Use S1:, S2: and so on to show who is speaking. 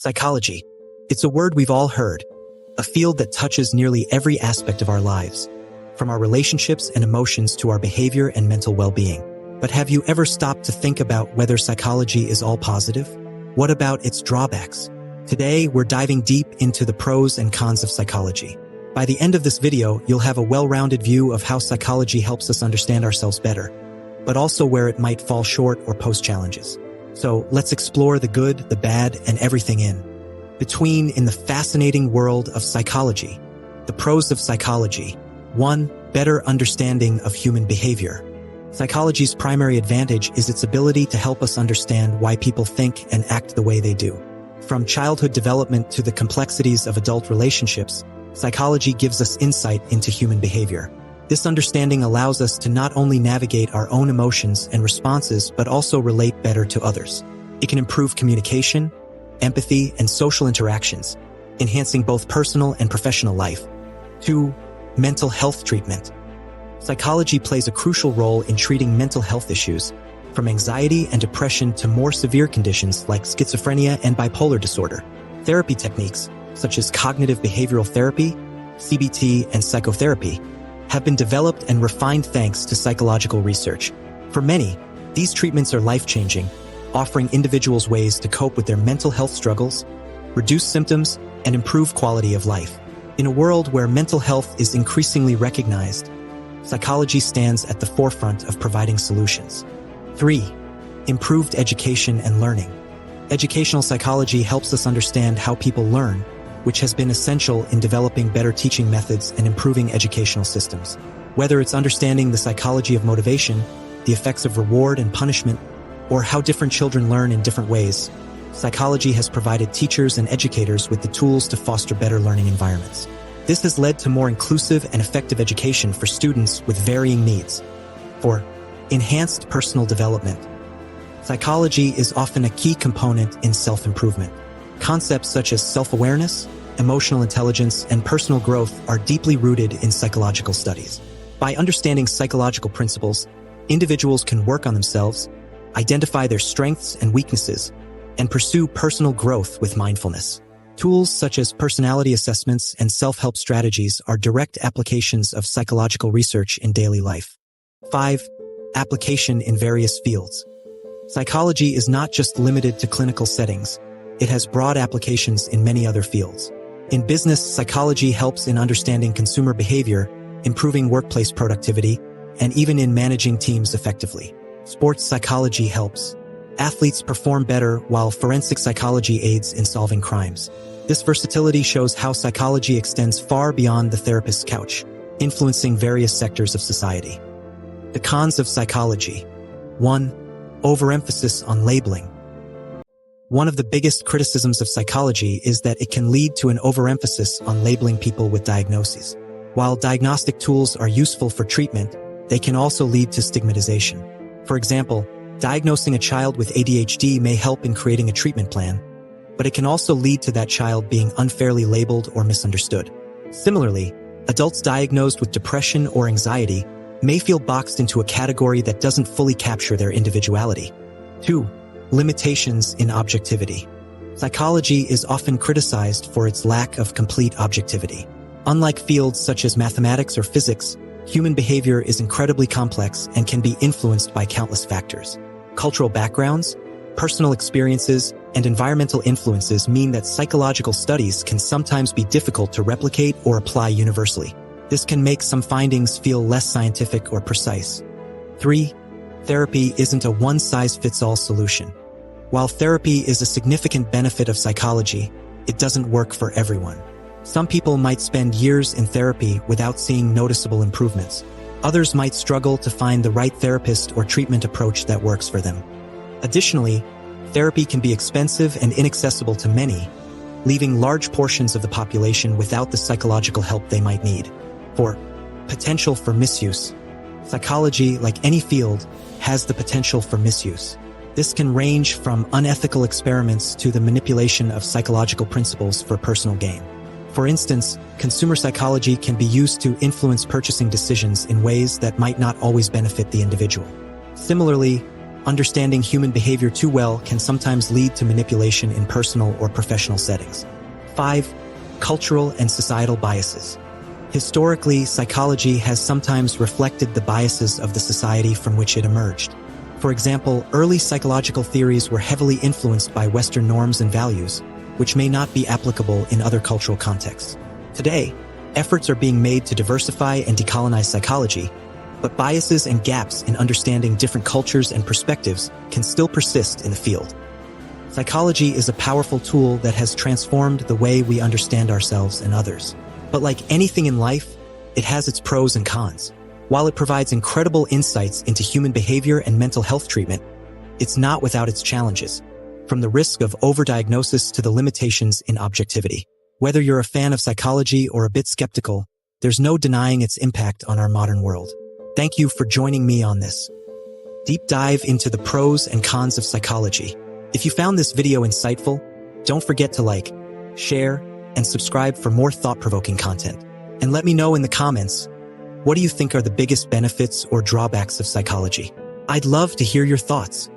S1: Psychology. It's a word we've all heard, a field that touches nearly every aspect of our lives, from our relationships and emotions to our behavior and mental well-being. But have you ever stopped to think about whether psychology is all positive? What about its drawbacks? Today, we're diving deep into the pros and cons of psychology. By the end of this video, you'll have a well-rounded view of how psychology helps us understand ourselves better, but also where it might fall short or pose challenges. So let's explore the good, the bad, and everything in between in the fascinating world of psychology. The pros of psychology. 1. Better understanding of human behavior. Psychology's primary advantage is its ability to help us understand why people think and act the way they do. From childhood development to the complexities of adult relationships, psychology gives us insight into human behavior. This understanding allows us to not only navigate our own emotions and responses, but also relate better to others. It can improve communication, empathy, and social interactions, enhancing both personal and professional life. 2. Mental health treatment. Psychology plays a crucial role in treating mental health issues, from anxiety and depression to more severe conditions like schizophrenia and bipolar disorder. Therapy techniques, such as cognitive behavioral therapy, CBT, and psychotherapy, have been developed and refined thanks to psychological research. For many, these treatments are life-changing, offering individuals ways to cope with their mental health struggles, reduce symptoms, and improve quality of life. In a world where mental health is increasingly recognized, psychology stands at the forefront of providing solutions. 3. Improved education and learning. Educational psychology helps us understand how people learn, which has been essential in developing better teaching methods and improving educational systems. Whether it's understanding the psychology of motivation, the effects of reward and punishment, or how different children learn in different ways, psychology has provided teachers and educators with the tools to foster better learning environments. This has led to more inclusive and effective education for students with varying needs. 4. Enhanced personal development. Psychology is often a key component in self-improvement. Concepts such as self-awareness, emotional intelligence, and personal growth are deeply rooted in psychological studies. By understanding psychological principles, individuals can work on themselves, identify their strengths and weaknesses, and pursue personal growth with mindfulness. Tools such as personality assessments and self-help strategies are direct applications of psychological research in daily life. 5. Application in various fields. Psychology is not just limited to clinical settings. It has broad applications in many other fields. In business, psychology helps in understanding consumer behavior, improving workplace productivity, and even in managing teams effectively. Sports psychology helps athletes perform better, while forensic psychology aids in solving crimes. This versatility shows how psychology extends far beyond the therapist's couch, influencing various sectors of society. The cons of psychology. 1. Overemphasis on labeling. One of the biggest criticisms of psychology is that it can lead to an overemphasis on labeling people with diagnoses. While diagnostic tools are useful for treatment, they can also lead to stigmatization. For example, diagnosing a child with ADHD may help in creating a treatment plan, but it can also lead to that child being unfairly labeled or misunderstood. Similarly, adults diagnosed with depression or anxiety may feel boxed into a category that doesn't fully capture their individuality. 2. Limitations in objectivity. Psychology is often criticized for its lack of complete objectivity. Unlike fields such as mathematics or physics, human behavior is incredibly complex and can be influenced by countless factors. Cultural backgrounds, personal experiences, and environmental influences mean that psychological studies can sometimes be difficult to replicate or apply universally. This can make some findings feel less scientific or precise. 3. Therapy isn't a one-size-fits-all solution. While therapy is a significant benefit of psychology, it doesn't work for everyone. Some people might spend years in therapy without seeing noticeable improvements. Others might struggle to find the right therapist or treatment approach that works for them. Additionally, therapy can be expensive and inaccessible to many, leaving large portions of the population without the psychological help they might need. 4. Potential for misuse. Psychology, like any field, has the potential for misuse. This can range from unethical experiments to the manipulation of psychological principles for personal gain. For instance, consumer psychology can be used to influence purchasing decisions in ways that might not always benefit the individual. Similarly, Understanding human behavior too well can sometimes lead to manipulation in personal or professional settings. 5. Cultural and societal biases. Historically, psychology has sometimes reflected the biases of the society from which it emerged. For example, early psychological theories were heavily influenced by Western norms and values, which may not be applicable in other cultural contexts. Today, efforts are being made to diversify and decolonize psychology, but biases and gaps in understanding different cultures and perspectives can still persist in the field. Psychology is a powerful tool that has transformed the way we understand ourselves and others. But like anything in life, it has its pros and cons. While it provides incredible insights into human behavior and mental health treatment, it's not without its challenges, from the risk of overdiagnosis to the limitations in objectivity. Whether you're a fan of psychology or a bit skeptical, there's no denying its impact on our modern world. Thank you for joining me on this deep dive into the pros and cons of psychology. If you found this video insightful, don't forget to like, share, and subscribe for more thought-provoking content. And let me know in the comments, what do you think are the biggest benefits or drawbacks of psychology? I'd love to hear your thoughts.